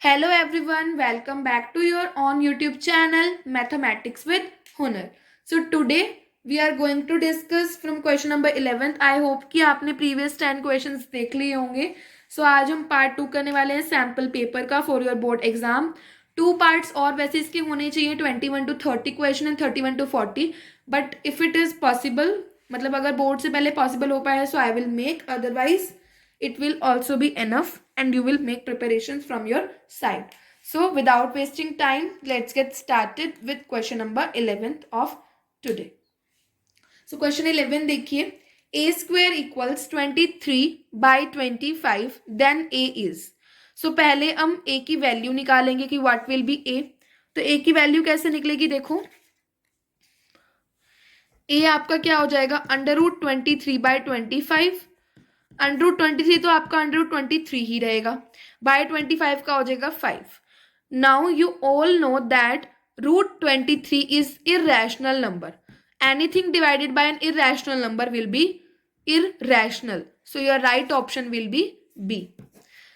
Hello everyone, welcome back to your on YouTube channel Mathematics with Hunar. So today we are going to discuss from question number 11th. I hope कि आपने previous 10 questions देख लिए होंगे. So आज हम part 2 करने वाले हैं sample paper का for your board exam. 2 parts और वैसे इसके होने चाहिए 21 to 30 question and 31 to 40. But if it is possible, मतलब अगर board से पहले possible हो पाए so I will make, otherwise it will also be enough and you will make preparations from your side. So without wasting time, let's get started with question number 11th of today. So question 11 देखिए, a square equals 23 by 25, then a is. So पहले हम a की value निकालेंगे कि what will be a. तो a की value कैसे निकलेगी देखो, a आपका क्या हो जाएगा √23/25. √23 तो आपका √23 ही रहेगा. बाय 25 का हो जाएगा 5. Now you all know that √23 is irrational number. Anything divided by an irrational number will be irrational. So your right option will be B.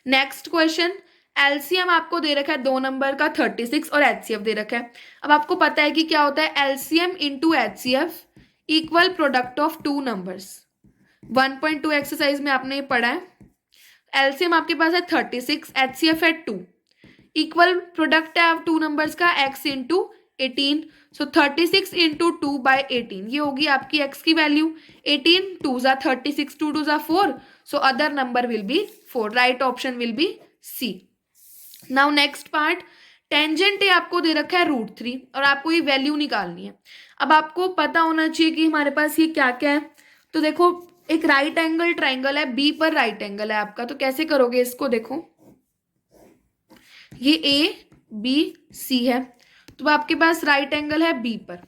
Next question, LCM आपको दे रखा है 2 नंबर का 36 और एचसीएफ दे रखा है. अब आपको पता है कि क्या होता है LCM into HCF equal product of 2 numbers. 1.2 exercise में आपने पढ़ा है. एलसीएम आपके पास है 36, एचसीएफ है 2, इक्वल प्रोडक्ट है 2 नंबर्स का x इंटू 18. सो 36 इंटू 2/18 ये होगी आपकी x की वैल्यू. 18 2 ज़ा 36, 2 2 ज़ा 4. So other number will be 4. Right option will be C. Now next part, tangent है आपको दे रखा है √3 और आपको ये वैल्यू निकालनी है. अब आपको पता होना चाहिए कि हमारे पास ये क्या क्या है. तो देखो एक राइट एंगल ट्राइंगल है, बी पर राइट एंगल है आपका. तो कैसे करोगे इसको, देखो ये ए बी सी है, तो आपके पास राइट एंगल है बी पर.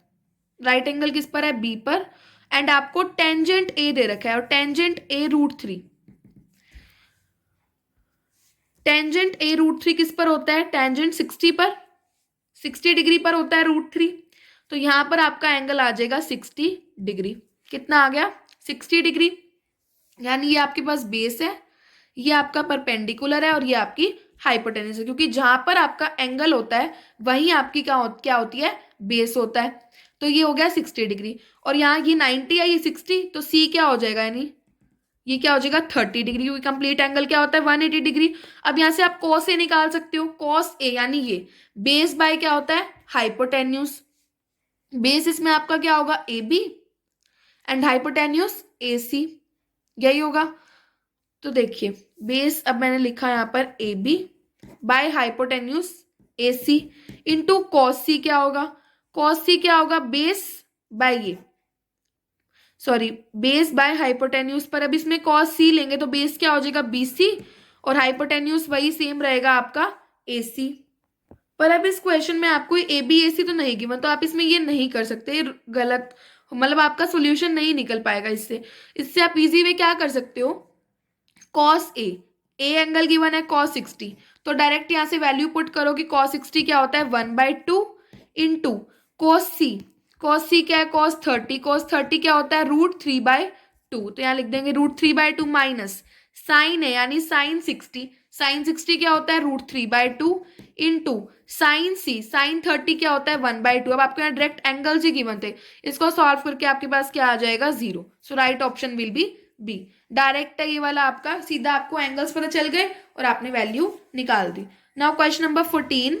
राइट एंगल किस पर है, बी पर. एंड आपको टेंजेंट ए दे रखा है और टेंजेंट ए √3. टेंजेंट ए √3 किस पर होता है, टेंजेंट 60 पर, 60 डिग्री पर होता है √3. तो यहां पर आपका एंगल आ जाएगा 60 डिग्री. कितना आ गया, 60 डिग्री. यानी ये आपके पास बेस है, ये आपका परपेंडिकुलर है और ये आपकी हाइपोटेन्यूज है, क्योंकि जहां पर आपका एंगल होता है वहीं आपकी क्या होती है, बेस होता है. तो ये हो गया 60 डिग्री. और यहाँ ये 90 है, ये 60, तो सी क्या हो जाएगा, यानी ये क्या हो जाएगा 30 डिग्री, क्योंकि कंप्लीट एंगल क्या होता है 180 डिग्री. अब यहाँ से आप कॉस ए निकाल सकते हो. कॉस ए यानी ये बेस बाय क्या होता है, हाइपोटेन्यूज. बेस इसमें आपका क्या होगा, A B, and hypotenuse A सी, यही होगा. तो देखिए बेस अब मैंने लिखा यहाँ पर A B by hypotenuse A C into cos C. क्या होगा, कॉस सी क्या होगा, बेस बाय ये, सॉरी बेस बाय हाइपोटेन्यूज पर. अब इसमें कॉस सी लेंगे तो बेस क्या हो जाएगा बी सी और हाइपोटेन्यूज वही सेम रहेगा आपका ए सी. पर अब इस क्वेश्चन में आपको ए बी ए सी तो नहीं गिवन, तो आप इसमें ये नहीं कर सकते, गलत, मतलब आपका सोल्यूशन नहीं निकल पाएगा इससे. इससे आप इजी वे क्या कर सकते हो, कॉस ए एंगल गिवन है cos 60, तो डायरेक्ट यहां से वैल्यू पुट करो कि cos 60 क्या होता है 1/2 इंटू cos c क्या है cos 30, cos 30 क्या होता है √3/2. तो यहाँ लिख देंगे √3/2 माइनस साइन है यानी साइन 60, साइन 60 क्या होता है √3/2 इंटू साइन 30 क्या होता है 1/2. अब आपको यहाँ डायरेक्ट एंगल्स ही गिवन थे, इसको सॉल्व करके आपके पास क्या आ जाएगा 0. So right option will be B. Direct है ये वाला आपका, सीधा आपको एंगल्स पता चल गए और आपने वैल्यू निकाल दी. Now question number 14,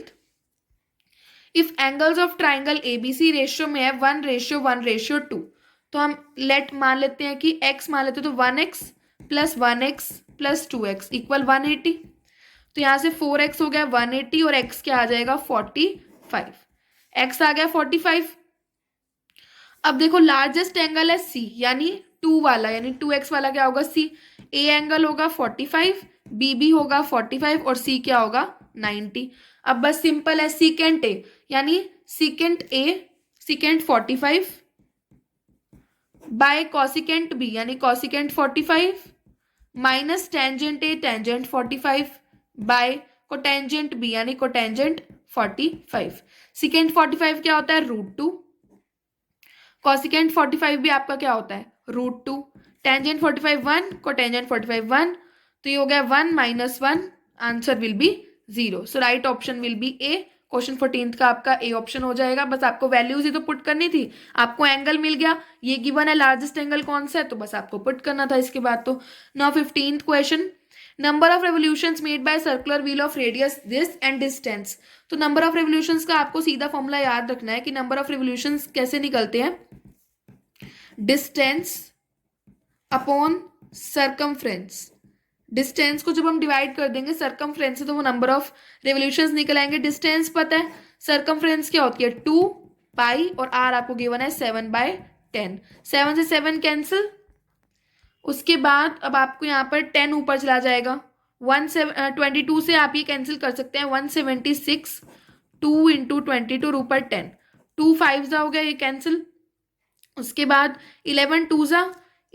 if angles of triangle ABC ratio में है 1:1:2. तो हम लेट मान लेते हैं कि x मान लेते हैं, तो 1x plus 1x plus 2x equal 180. तो यहाँ से 4x हो गया 180 और x क्या आ जाएगा 45. x आ गया 45. अब देखो लार्जेस्ट एंगल है c यानी 2 वाला, यानी 2x वाला क्या होगा c. a एंगल होगा 45, b भी होगा 45 और c क्या होगा 90. अब बस सिंपल है सीकेंट a यानी secant a secant 45 by cosecant b यानी cosecant 45 minus tangent a tangent 45 by cotangent b यानी कोटेंजेंट 45. सीकेंट 45 क्या होता है √2, कॉसिकेंट 45 भी आपका क्या होता है √2, टेंजेंट 45 1, कोटेंजेंट 45 1. तो ये हो गया 1 - 1, answer will be 0. So right option will B A. Question 14 का आपका ए ऑप्शन हो जाएगा. बस आपको वैल्यूज ही तो पुट करनी थी. आपको एंगल मिल गया, ये गिवन है लार्जेस्ट एंगल कौन सा है, तो बस आपको पुट करना था इसके बाद. तो now 15th question, number of revolutions made by circular wheel of radius this and distance. तो नंबर ऑफ रेवोल्यूशंस का आपको सीधा फॉर्मूला याद रखना है कि नंबर ऑफ रेवोल्यूशंस कैसे निकलते हैं, डिस्टेंस अपॉन सरकमफ्रेंस. डिस्टेंस को जब हम डिवाइड कर देंगे सरकमफ्रेंस से तो वो नंबर ऑफ रेवोल्यूशंस निकल आएंगे. डिस्टेंस पता है, सरकमफ्रेंस क्या होती है 2 पाई, और आर आपको गिवन है 7/10. 7 से 7 कैंसिल. उसके बाद अब आपको यहाँ पर 10 ऊपर चला जाएगा. 22 से आप ये कैंसिल कर सकते हैं 176. 2 इंटू 22 ऊपर 10. 2 5 जा हो गया ये कैंसिल. उसके बाद 11 2 जा,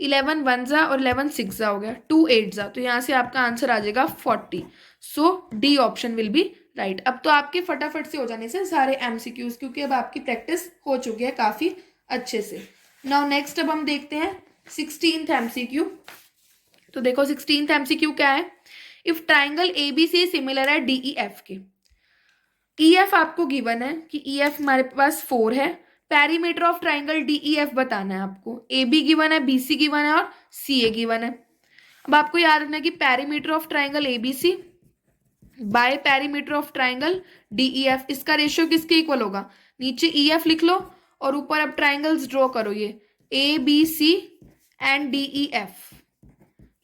11 1 जा और 11 6 जा हो गया. 2 8 जा, तो यहाँ से आपका आंसर आ जाएगा 40. So D option will be right. अब तो आपके फटाफट से हो जाने से सारे एमसीक्यूज, क्योंकि अब आपकी प्रैक्टिस हो चुकी है काफी अच्छे से. नाउ नेक्स्ट अब हम देखते हैं 16th एमसीक्यू. तो देखो 16th एमसीक्यू क्या है. इफ ट्राइंगल एबीसी सिमिलर है डीईएफ के. ईएफ आपको गिवन है कि ईएफ हमारे पास 4 है. पेरीमीटर ऑफ ट्राइंगल डीईएफ बताना है आपको. ए बी गिवन है, बी सी गिवन है और सी ए गिवन है. अब आपको याद रखना है कि perimeter of triangle ABC by perimeter of triangle DEF, इसका रेशियो किसके इक्वल होगा, नीचे ईएफ लिख लो और ऊपर अब ट्राइंगल्स ड्रॉ करो. ये A B C and DEF.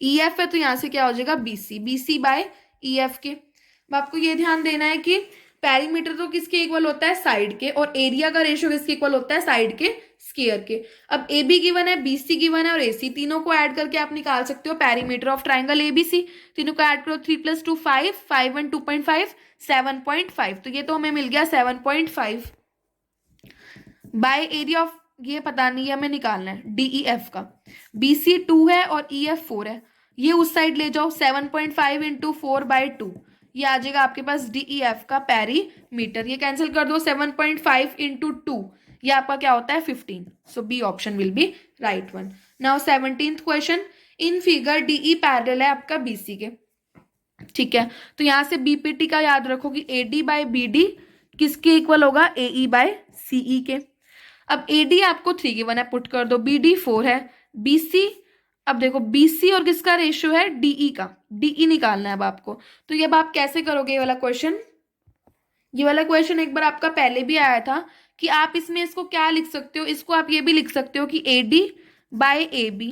EF है तो यहां से क्या हो जाएगा बीसी, बीसी बाय ईएफ के. अब आपको ये ध्यान देना है कि पेरीमीटर तो किसके इक्वल होता है साइड के, और एरिया का रेशियो किसके इक्वल होता है साइड के स्क्वायर के. अब ए बी गिवन है, बी सी गिवन है और ए सी, तीनों को ऐड करके आप निकाल सकते हो पेरीमीटर ऑफ ट्राइंगल एबीसी. तीनों को ऐड करो, 3 + 2 5, 5 + 2.5 7.5. तो ये तो हमें मिल गया 7.5 बाय एरिया ऑफ, ये पता नहीं है हमें निकालना है डीईएफ का. बीसी 2 है और ईएफ 4 है, ये उस साइड ले जाओ. 7.5 इंटू 4/2, ये आ जाएगा आपके पास डीईएफ का पेरीमीटर. ये कैंसिल कर दो. 7.5 इंटू 2, ये आपका क्या होता है 15. So B option will be right one. Now 17th question, in figure DE parallel है आपका बीसी के. ठीक है, तो यहां से बीपीटी का याद रखो कि एडी बाय बीडी किसके इक्वल होगा, एई बाय सीई के. अब एडी आपको 3 गिवन है, पुट कर दो. बीडी 4 है. बीसी, अब देखो बीसी और किसका रेशियो है डीई का, डीई निकालना है अब आपको. तो ये अब आप कैसे करोगे ये वाला क्वेश्चन. ये वाला क्वेश्चन एक बार आपका पहले भी आया था कि आप इसमें इसको क्या लिख सकते हो, इसको आप ये भी लिख सकते हो कि AD by A B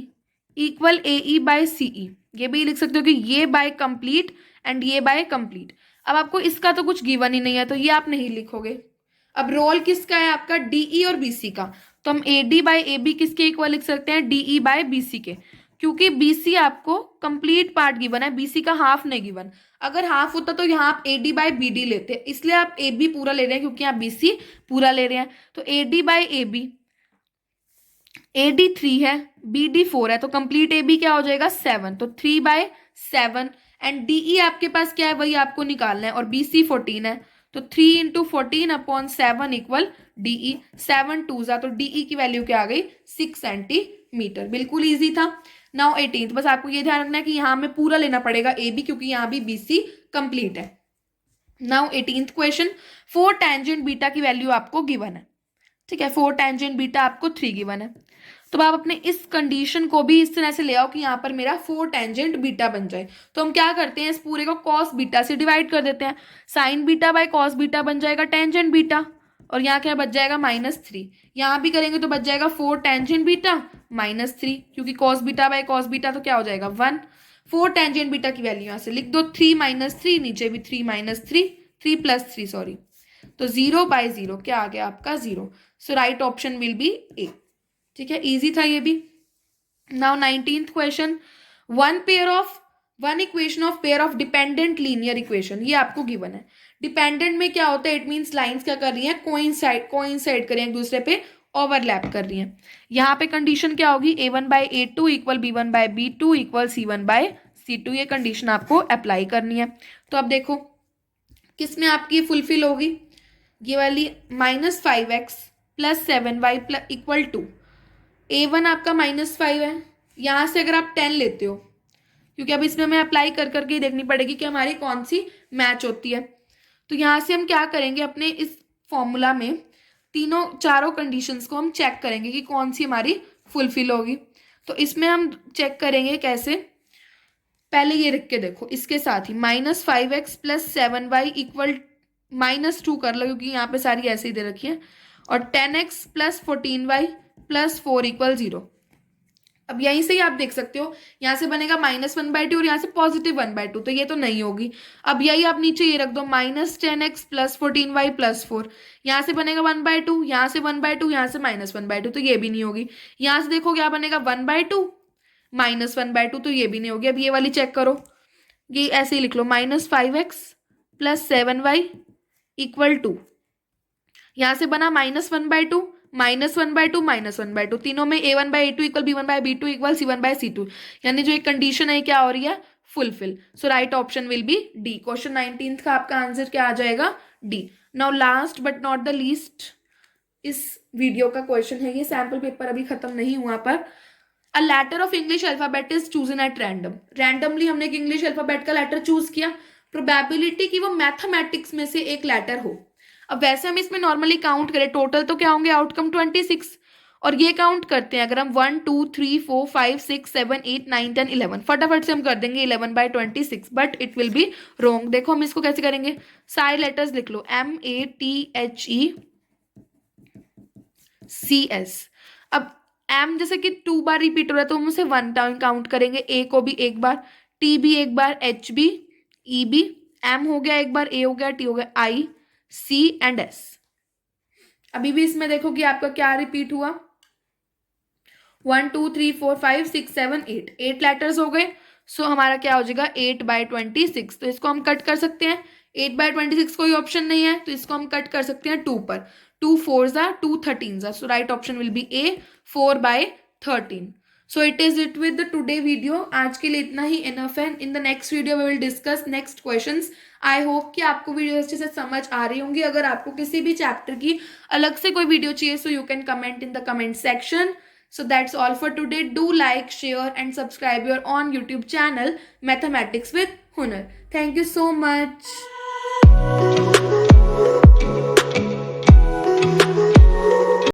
equal AE by CE. ये भी लिख सकते हो कि ये बाय कंप्लीट एंड ये बाय कंप्लीट. अब आपको इसका तो कुछ गिवन ही नहीं है तो ये आप नहीं लिखोगे. अब रोल किसका है आपका डीई और बीसी का, तो हम एडी बाय ए बी किसके इक्वल लिख सकते हैं डीई बाय बीसी के, क्योंकि बीसी आपको कंप्लीट पार्ट गिवन है, बीसी का हाफ नहीं गिवन. अगर हाफ होता तो यहाँ आप एडी बाय बीडी लेते, इसलिए आप ए बी पूरा ले रहे हैं क्योंकि आप बीसी पूरा ले रहे हैं. तो AD by A B, AD 3 है, बीडी 4 है, तो कंप्लीट ए बी क्या हो जाएगा 7, तो 3/7. एंड डीई आपके पास क्या है वही आपको निकालना है, और बीसी 14 है, तो 3 इंटू 14/7 इक्वल डीई. 7 2 जा, तो डीई की वैल्यू क्या आ गई 6 सेंटीमीटर. बिल्कुल ईजी था. नाउ 18th, बस आपको ये ध्यान रखना है कि यहाँ में पूरा लेना पड़ेगा ए बी, क्योंकि यहाँ भी बीसी कंप्लीट है. Now 18th question, 4 tangent beta की वैल्यू आपको गिवन है. ठीक है, 4 टेंजेंट बीटा आपको 3 गिवन है. तो आप अपने इस कंडीशन को भी इस तरह से ले आओ कि यहाँ पर मेरा 4 टेंजेंट बीटा बन जाए. तो हम क्या करते हैं, इस पूरे को कॉस बीटा से डिवाइड कर देते हैं. Sign beta by cos beta बन जाएगा टेंजेंट बीटा, और यहाँ क्या बच जाएगा -3. यहाँ भी करेंगे तो बच जाएगा 4 टेंजेंट बीटा -3, क्योंकि cos beta by cos beta तो क्या हो जाएगा 1. 4 टेंजेंट बीटा की वैल्यू यहाँ से लिख दो. 3 - 3, नीचे भी 3 - 3, 3 + 3 सॉरी, तो 0/0 क्या आ गया आपका 0. So right option will B ए. ठीक है, इजी था ये भी. Now 19th question, one equation of pair of dependent linear equation. ये आपको गिवन है. डिपेंडेंट में क्या होता है, इट मीन्स लाइंस क्या कर रही हैं, कोइंसाइड कर रही हैं, एक दूसरे पे ओवरलैप कर रही हैं. यहाँ पे कंडीशन क्या होगी, a1/a2 equal b1/b2 equal c1/c2. ये कंडीशन आपको अप्लाई करनी है. तो अब देखो किसमें आपकी फुलफिल होगी, ये वाली -5x + 7y इक्वल 2. a1 आपका -5 है, यहाँ से अगर आप 10 लेते हो क्योंकि अब इसमें हमें अप्लाई कर करके ही देखनी पड़ेगी कि हमारी कौन सी मैच होती है। तो यहाँ से हम क्या करेंगे, अपने इस फॉर्मूला में तीनों चारों कंडीशंस को हम चेक करेंगे कि कौन सी हमारी फुलफिल होगी। तो इसमें हम चेक करेंगे कैसे, पहले ये लिख के देखो, इसके साथ ही -5x + 7y इक्वल -2 कर लो, क्योंकि यहाँ पे सारी ऐसे ही दे रखी है, और 10x + 14y + 4 = 0। अब यहीं से ही आप देख सकते हो, यहाँ से बनेगा -1/2 और यहाँ से +1/2, तो ये तो नहीं होगी। अब यही आप नीचे ये रख दो, -10x + 14y + 4, यहाँ से बनेगा 1/2, यहाँ से 1/2, यहाँ से -1/2, तो ये भी नहीं होगी। यहाँ से देखो क्या बनेगा, 1/2 -1/2, तो ये भी नहीं होगी। अब ये वाली चेक करो, ये ऐसे ही लिख लो, -5x + 7y = 2, यहाँ से बना -1/2 -1/2 -1/2, तीनों में a1/a2 = b1/b2 = c1/c2, यानी जो एक कंडीशन है क्या हो रही है, fulfil. So right option will be D. Question 19 का आपका आंसर क्या आ जाएगा, D. Now last but not the least इस वीडियो का क्वेश्चन है, ये सैम्पल पेपर अभी खत्म नहीं हुआ पर, a letter of English alphabet is chosen at random. Randomly हमने एक इंग्लिश अल्फाबेट का लेटर चूज किया, प्रोबेबिलिटी कि वो मैथमेटिक्स में से एक लेटर हो। अब वैसे हम इसमें नॉर्मली काउंट करें, टोटल तो क्या होंगे, आउटकम 26, और ये काउंट करते हैं अगर हम 1 2 3 4 5 6 7 8 9 10 11, फटाफट से हम कर देंगे 11/26, बट इट विल बी रोंग। देखो हम इसको कैसे करेंगे, सारे लेटर्स लिख लो, MATHECS। अब M जैसे कि 2 बार रिपीट हो रहा है तो हम उसे 1 टाइम काउंट करेंगे, A को भी एक बार, T भी एक बार, H भी, E भी, M हो गया एक बार, A हो गया, T हो गया, I C एंड S। अभी भी इसमें देखो कि आपका क्या रिपीट हुआ, 1 2 3 4 5 6 7 8, 8 लेटर्स हो गए। सो हमारा क्या हो जाएगा, 8/26। तो इसको हम कट कर सकते हैं, 8/26 कोई ऑप्शन नहीं है तो इसको हम कट कर सकते हैं 2 पर, 2 4s are 2 13s are, so right option will be A, 4/13। So it is it with the today video. आज के लिए इतना ही इनफ है। In the next video we will discuss next questions. I hope कि आपको वीडियो अच्छे से समझ आ रही होंगी। अगर आपको किसी भी चैप्टर की अलग से कोई वीडियो चाहिए so you can comment in the comment section. So that's all for today. Do like, share and subscribe your on YouTube channel Mathematics with Hunar. Thank you so much.